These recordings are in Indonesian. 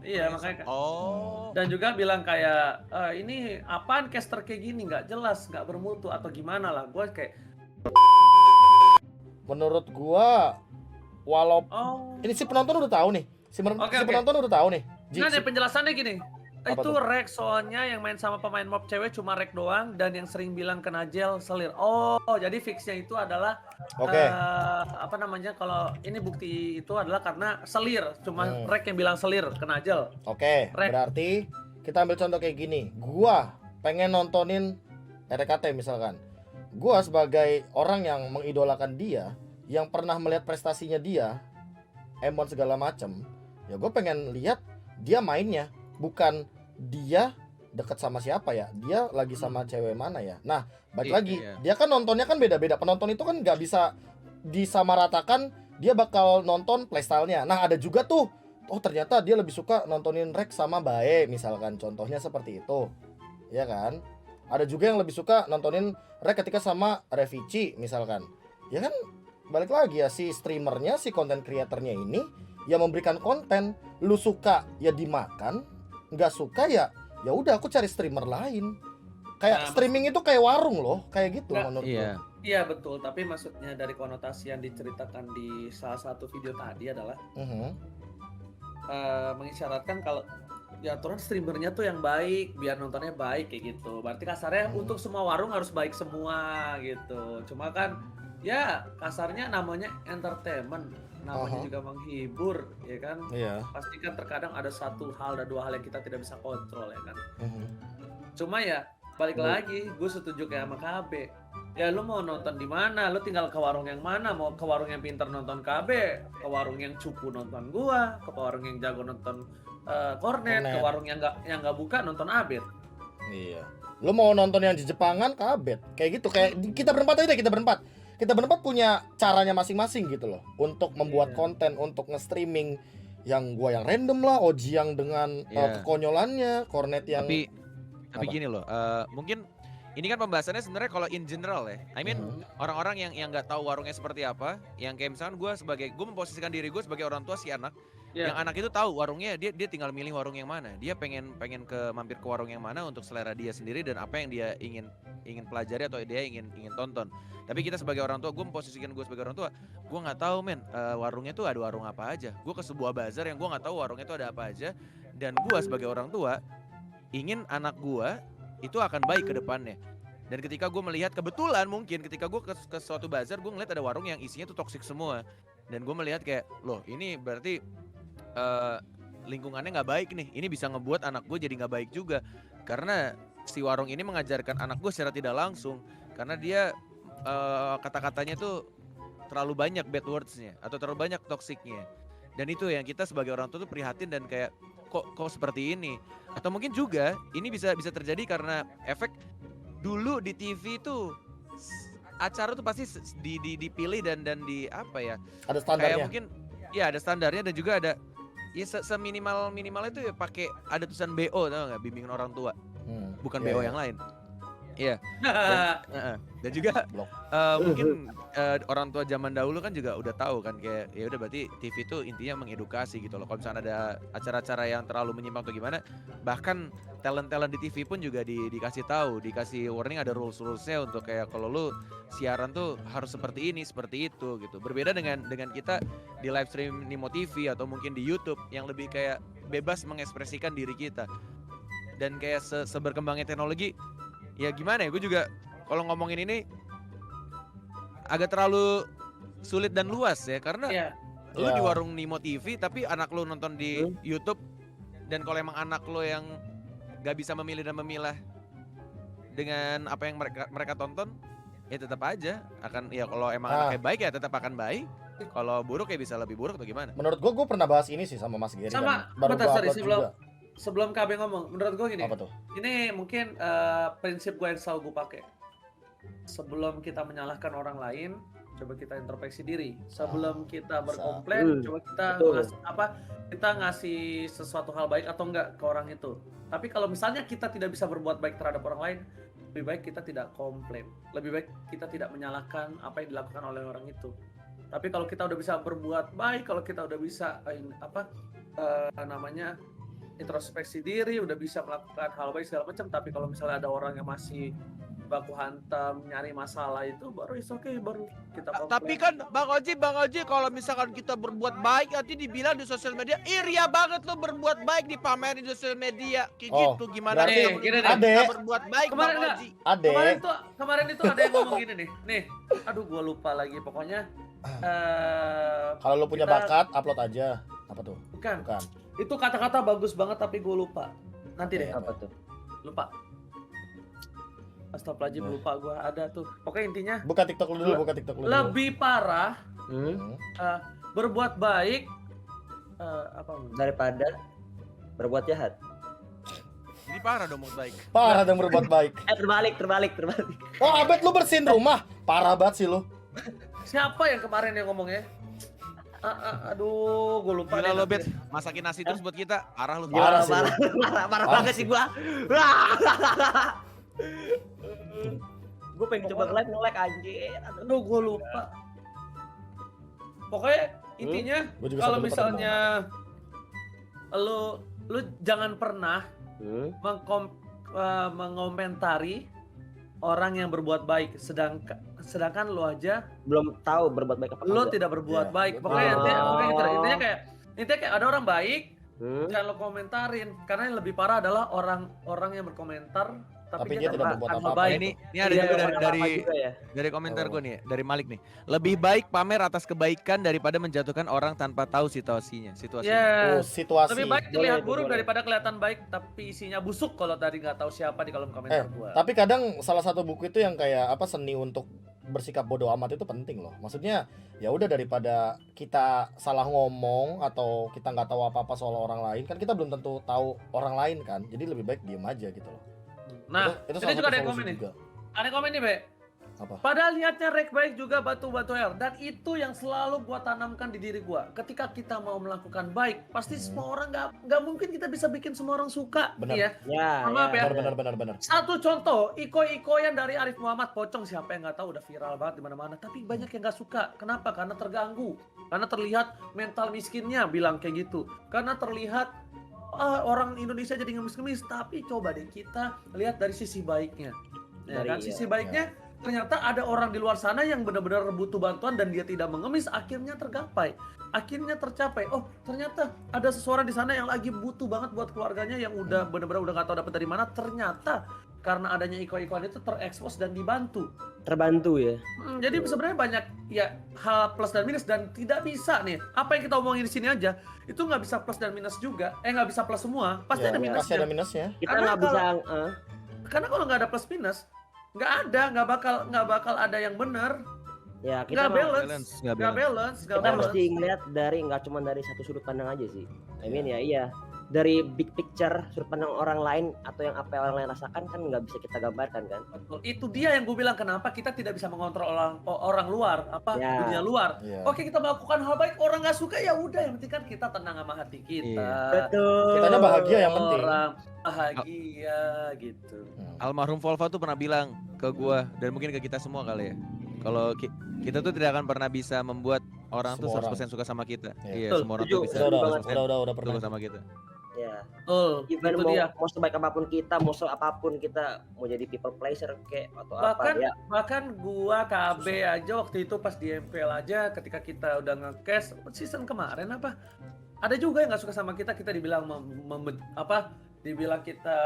Iya makanya Oh. dan juga bilang kayak ini apaan caster kayak gini nggak jelas nggak bermutu atau gimana lah gue kayak Menurut gua, walau oh ini si penonton udah tahu nih, oke si oke penonton udah tahu nih. nggak nih penjelasannya gini Apa itu tuh? rek soalnya yang main sama pemain mob cewek cuma rek doang dan yang sering bilang kena gel selir oh jadi fixnya itu adalah Oke. apa namanya kalau ini bukti itu adalah karena selir cuma Hmm. rek yang bilang selir kena gel Oke, rek berarti kita ambil contoh kayak gini. Gua pengen nontonin RKT misalkan. Gua sebagai orang yang mengidolakan dia, yang pernah melihat prestasinya dia, Emon segala macem, ya gue pengen lihat dia mainnya, bukan dia deket sama siapa ya, dia lagi sama cewek mana ya. Nah, balik lagi, Iya. dia kan nontonnya kan beda-beda. Penonton itu kan nggak bisa disamaratakan. Dia bakal nonton playstyle-nya. Nah, ada juga tuh, oh ternyata dia lebih suka nontonin Rex sama Bae misalkan, contohnya seperti itu, ya kan? Ada juga yang lebih suka nontonin Rex ketika sama Revici misalkan, ya kan? Balik lagi ya, si streamernya, si konten kreatornya ini yang memberikan konten. Lu suka ya dimakan, nggak suka ya ya udah aku cari streamer lain. Kayak Nah, streaming itu kayak warung loh, kayak gitu Nggak, menurut Iya. gua. iya betul, tapi maksudnya dari konotasi yang diceritakan di salah satu video tadi adalah mengisyaratkan kalau ya aturan streamernya tuh yang baik biar nontonnya baik kayak gitu. Berarti kasarnya untuk semua warung harus baik semua gitu. Cuma kan ya kasarnya namanya entertainment, namanya Aha. juga menghibur ya kan. Iya. Pasti kan terkadang ada satu hal dan dua hal yang kita tidak bisa kontrol ya kan. Mhm. Cuma ya balik lagi, gue setuju kayak sama KB. Ya lu mau nonton di mana? Lu tinggal ke warung yang mana? Mau ke warung yang pintar nonton KB, ke warung yang cupu nonton gua, ke warung yang jago nonton kornet, ke Kornet. warung yang nggak buka nonton Abed. Iya. Lu mau nonton yang di Jepangan kabet. Kayak gitu, kayak kita berempat aja deh, kita berempat. Kita berempat punya caranya masing-masing gitu loh untuk membuat Iya. konten, untuk nge-streaming. Yang gua yang random lah, Oji yang dengan Iya. kekonyolannya, Kornet yang Tapi Apa? gini loh, mungkin ini kan pembahasannya sebenarnya kalau in general ya. I mean orang-orang yang nggak tahu warungnya seperti apa, yang kayak misalkan gue memposisikan diri gue sebagai orang tua si anak, Iya. yang anak itu tahu warungnya, dia tinggal milih warung yang mana. Dia pengen mampir ke warung yang mana untuk selera dia sendiri dan apa yang dia ingin pelajari atau dia ingin tonton. Tapi kita sebagai orang tua, gue memposisikan gue sebagai orang tua, gue nggak tahu men, warungnya tuh ada warung apa aja. Gue ke sebuah bazar yang gue nggak tahu warungnya tuh ada apa aja, dan gue sebagai orang tua ingin anak gua itu akan baik ke depannya. Dan ketika gue melihat kebetulan mungkin ketika gue ke suatu bazar, gue ngeliat ada warung yang isinya tuh toksik semua. Dan gue melihat kayak, loh ini berarti lingkungannya nggak baik nih. Ini bisa ngebuat anak gue jadi nggak baik juga. Karena si warung ini mengajarkan anak gue secara tidak langsung. Karena dia kata-katanya tuh terlalu banyak bad words-nya atau terlalu banyak toksiknya. Dan itu yang kita sebagai orang tua tuh prihatin dan kayak kok seperti ini. Atau mungkin juga ini bisa terjadi karena efek dulu di TV itu acara tuh pasti dipilih dan di apa ya? ada Kayak standarnya. mungkin ya ada standarnya dan juga ada ya seminimal itu ya pakai ada tulisan BO, tau nggak, bimbingan orang tua, bukan Iya, BO iya. yang lain. Iya. Dan juga Blok. mungkin orang tua zaman dahulu kan juga udah tahu kan kayak ya udah berarti TV itu intinya mengedukasi gitu loh. Kalau misalnya ada acara-acara yang terlalu menyimpang atau gimana, bahkan talent di TV pun juga dikasih tahu, dikasih warning, ada rules-rulesnya untuk kayak kalau lu siaran tuh harus seperti ini, seperti itu gitu. Berbeda dengan kita di live stream Nimo TV atau mungkin di YouTube yang lebih kayak bebas mengekspresikan diri kita. Dan kayak seberkembangnya teknologi, ya gimana ya, gue juga kalau ngomongin ini agak terlalu sulit dan luas ya, karena Iya. lu Ya. di warung Nimo TV tapi anak lu nonton di YouTube, dan kalau emang anak lu yang gak bisa memilih dan memilah dengan apa yang mereka tonton, ya tetap aja akan, ya kalau emang anaknya baik ya tetap akan baik, kalau buruk ya bisa lebih buruk atau gimana. Menurut gue pernah bahas ini sih sama Mas Geri Sama, kan. Baru bentar, gua sorry, upload juga. sebelum KB ngomong, menurut gue gini. Apa tuh? Ini mungkin prinsip gue yang selalu gue pakai. Sebelum kita menyalahkan orang lain, coba kita introspeksi diri. Sebelum kita berkomplain, coba kita kita ngasih sesuatu hal baik atau enggak ke orang itu. Tapi kalau misalnya kita tidak bisa berbuat baik terhadap orang lain, lebih baik kita tidak komplain. Lebih baik kita tidak menyalahkan apa yang dilakukan oleh orang itu. Tapi kalau kita udah bisa berbuat baik, kalau kita udah bisa introspeksi diri, udah bisa melakukan hal baik segala macam. Tapi kalau misalnya ada orang yang masih baku hantam, nyari masalah itu baru is okay, baru kita Tapi komplain. kan Bang Oji kalau misalkan kita berbuat baik nanti dibilang di sosial media, ria banget lo berbuat baik dipamerin di sosial media. Kayak Oh, gitu gimana berarti- kita Gini deh. kita Adek. berbuat baik Kemarin Bang enggak? Oji. Ade, Kemarin itu ada yang ngomong gini nih. Aduh gua lupa lagi pokoknya. kalau lu punya kita- bakat, upload aja. Apa tuh? Bukan. Bukan. Itu kata-kata bagus banget tapi gua lupa. Nanti deh, Oke. Apa tuh? lupa. Astagfirullahaladzim, Nah. lupa gua ada tuh. Pokoknya intinya Buka TikTok lu dulu, buka TikTok lu dulu. lebih parah Hmm? berbuat baik apa? Daripada berbuat jahat. Ini parah dong mau baik. Parah dong berbuat baik. Terbalik. Oh, Abed lu bersihin rumah. Parah banget sih lu. Siapa yang kemarin yang ngomongnya? Aduh, gue lupa. Gila deh lo nanti Bet, deh. masakin nasi terus buat kita. Parah lu. Parah sih lu. Parah Parah banget sih. sih gua. Gua pengen coba nge-like anjir. Aduh. Aduh, gue lupa. Pokoknya intinya Gua juga kalau sampai lupa misalnya lu jangan pernah Hmm? mengomentari orang yang berbuat baik, sedangkan lu aja Belum tahu berbuat baik apa lu enggak. tidak berbuat Iya, baik. betul. Pokoknya Oh. intinya kayak ada orang baik, Hmm? jangan lo komentarin, karena yang lebih parah adalah orang yang berkomentar Tapi dia tidak berbuat melakukan hal apa-apa. baik. Ini ada Iya, juga apa dari juga ya. dari komentar Oh. gue nih, dari Malik nih. Lebih baik pamer atas kebaikan daripada menjatuhkan orang tanpa tahu situasinya. Oh, Ya, situasi. lebih baik Boleh, terlihat itu buruk boleh. daripada kelihatan baik tapi isinya busuk kalau tadi nggak tahu siapa di kolom komentar gua. Tapi kadang salah satu buku itu yang kayak apa, seni untuk bersikap bodoh amat itu penting loh. Maksudnya ya udah, daripada kita salah ngomong atau kita nggak tahu apa-apa soal orang lain, kan kita belum tentu tahu orang lain kan. Jadi lebih baik diem aja gitu loh. Nah, itu ini juga ada yang solusi komen nih. juga. Ada yang komen nih, Be. Apa? Padahal niatnya Rek baik juga batu-batu air, dan itu yang selalu gua tanamkan di diri gua. Ketika kita mau melakukan baik, pasti semua orang nggak mungkin kita bisa bikin semua orang suka. Benar. Ya. Ya, Maaf ya. Benar. Satu contoh, iko-ikoyan dari Arif Muhammad Pocong, siapa yang nggak tahu, udah viral banget di mana-mana. Tapi banyak yang nggak suka. Kenapa? Karena terganggu. Karena terlihat mental miskinnya, bilang kayak gitu. Karena terlihat orang Indonesia jadi ngemis-ngemis. Tapi coba deh kita lihat dari sisi baiknya. Ya kan? Sisi baiknya ternyata ada orang di luar sana yang benar-benar butuh bantuan dan dia tidak mengemis, akhirnya tergapai. Akhirnya tercapai. Oh, ternyata ada seseorang di sana yang lagi butuh banget buat keluarganya yang udah benar-benar udah nggak tahu dapat dari mana. Ternyata karena adanya iko-ikoan itu terekspos dan dibantu. terbantu ya. Jadi sebenarnya banyak ya hal plus dan minus, dan tidak bisa nih apa yang kita omongin di sini aja itu nggak bisa plus dan minus juga. Nggak bisa plus semua, pasti Ya, ada minusnya. pasti ada minusnya. Kita Karena nggak bisa Karena kalau nggak ada plus minus, nggak bakal ada yang benar. ya kita Nggak mah- balance, nggak balance. kita mesti ngeliat nggak cuma dari satu sudut pandang aja sih. I mean ya iya, dari big picture sudut pandang orang lain atau yang apa yang orang lain rasakan kan nggak bisa kita gambarkan kan. Betul. Itu dia yang gue bilang kenapa kita tidak bisa mengontrol orang luar, Ya. dunia luar. Iya. Oke, kita melakukan hal baik, orang nggak suka ya udah, yang penting kan kita tenang sama hati kita. Betul. Kitanya bahagia yang penting. Orang bahagia gitu. Almarhum Volva tuh pernah bilang ke gua dan mungkin ke kita semua kali ya. Kalau kita tuh tidak akan pernah bisa membuat orang tuh Semua 100% suka sama kita. Iya. Iya, Betul, semua orang setuju. tuh bisa Udah, 100% udah pernah. suka sama kita. Ya. Betul, Even itu mau, dia. mau sebaik apapun kita, mau apapun kita, mau jadi people pleaser kayak atau Bahkan apa ya. bahkan gua KB aja waktu itu pas di MPL aja, ketika kita udah nge-cast season kemarin apa, ada juga yang nggak suka sama kita dibilang dibilang kita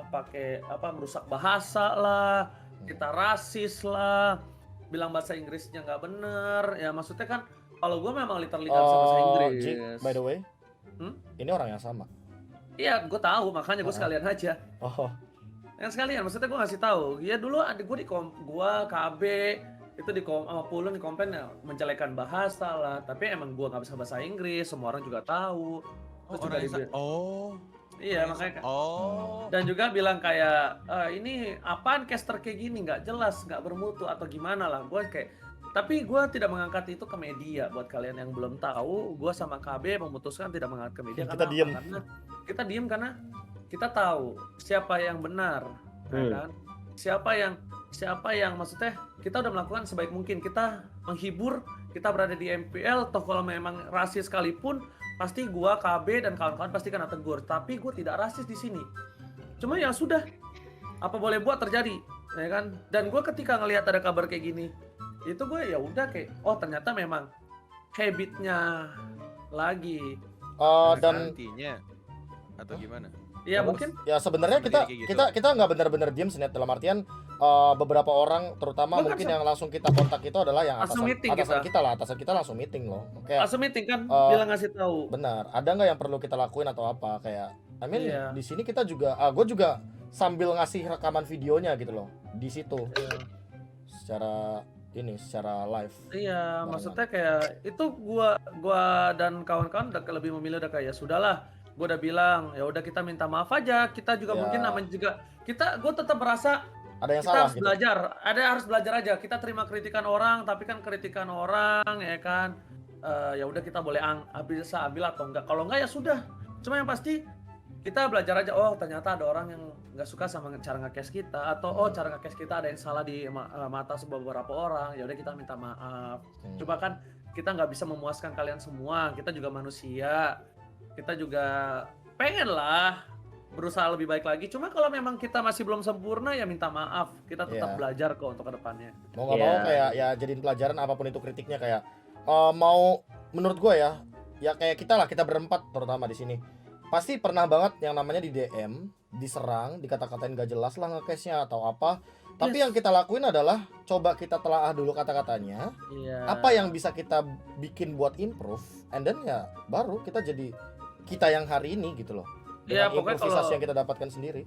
pakai merusak bahasa lah, kita rasis lah, bilang bahasa Inggrisnya nggak bener. Ya maksudnya kan kalau gua memang literally nggak bisa bahasa Inggris. Jik, by the way, ini orang yang sama. Iya, gue tahu, makanya gue sekalian aja. Oh, Yang sekalian, maksudnya gue ngasih tahu. Ya dulu adik gue KB itu sama Pulun di komplain ya, menjelekan bahasa lah. Tapi emang gue nggak bisa bahasa Inggris, semua orang juga tahu. Terus juga dibilang- iya makanya. Dan juga bilang kayak ini apaan caster kayak gini, nggak jelas, nggak bermutu atau gimana lah. Gue kayak, tapi gue tidak mengangkat itu ke media. Buat kalian yang belum tahu, gue sama KB memutuskan tidak mengangkat ke media. Kita karena diem. apa? Karena kita diem karena kita tahu siapa yang benar, ya kan? Siapa yang maksudnya kita udah melakukan sebaik mungkin. Kita menghibur, kita berada di MPL. Toh kalau memang rasis sekalipun, pasti gua KB dan kawan-kawan pasti kena tegur, tapi gua tidak rasis di sini. Cuma ya sudah, apa boleh buat terjadi, ya kan? Dan gua ketika ngelihat ada kabar kayak gini, itu gue ya udah kayak, oh ternyata memang habitnya lagi. Dan Nantinya atau gimana? Iya mungkin ya sebenarnya kita Kayak gitu. kita nggak benar-benar diem sih, Net. Dalam artian beberapa orang terutama Bukan, mungkin yang langsung kita kontak itu adalah yang langsung meeting atasan kita. kita lah, atasan kita langsung meeting loh. Kayak langsung meeting kan, Eh, bilang ngasih tahu. benar, ada nggak yang perlu kita lakuin atau apa, kayak I mean Iya. di sini kita juga gue juga sambil ngasih rekaman videonya gitu loh di situ secara live. Iya, Barengan. maksudnya kayak itu gua dan kawan-kawan udah lebih memilih udah kayak ya sudahlah. Gua udah bilang, ya udah kita minta maaf aja. Kita juga Ya. mungkin namanya juga gua tetap merasa Ada yang kita salah harus gitu. belajar. Harus belajar aja. Kita terima kritikan orang, tapi kan kritikan orang ya kan ya udah kita boleh bisa ambil atau enggak. Kalau enggak ya sudah. Cuma yang pasti kita belajar aja. Oh, ternyata ada orang yang nggak suka sama cara nge-cast kita, atau oh cara nge-cast kita ada yang salah di mata beberapa orang. Ya udah kita minta maaf. Coba kan kita nggak bisa memuaskan kalian semua, kita juga manusia, kita juga pengen lah berusaha lebih baik lagi. Cuma kalau memang kita masih belum sempurna ya minta maaf, kita tetap Iya. belajar kok untuk kedepannya. Mau nggak Iya. mau kayak ya jadiin pelajaran apapun itu kritiknya, kayak mau menurut gue ya kayak kita berempat terutama di sini pasti pernah banget yang namanya di DM diserang, dikata-katain gak jelas lah nge-case-nya atau apa. Tapi Yes. yang kita lakuin adalah coba kita telaah dulu kata-katanya, Iya. apa yang bisa kita bikin buat improve, and then ya baru kita jadi kita yang hari ini gitu loh. Iya, Dengan pokoknya improvisasi kalau- yang kita dapatkan sendiri.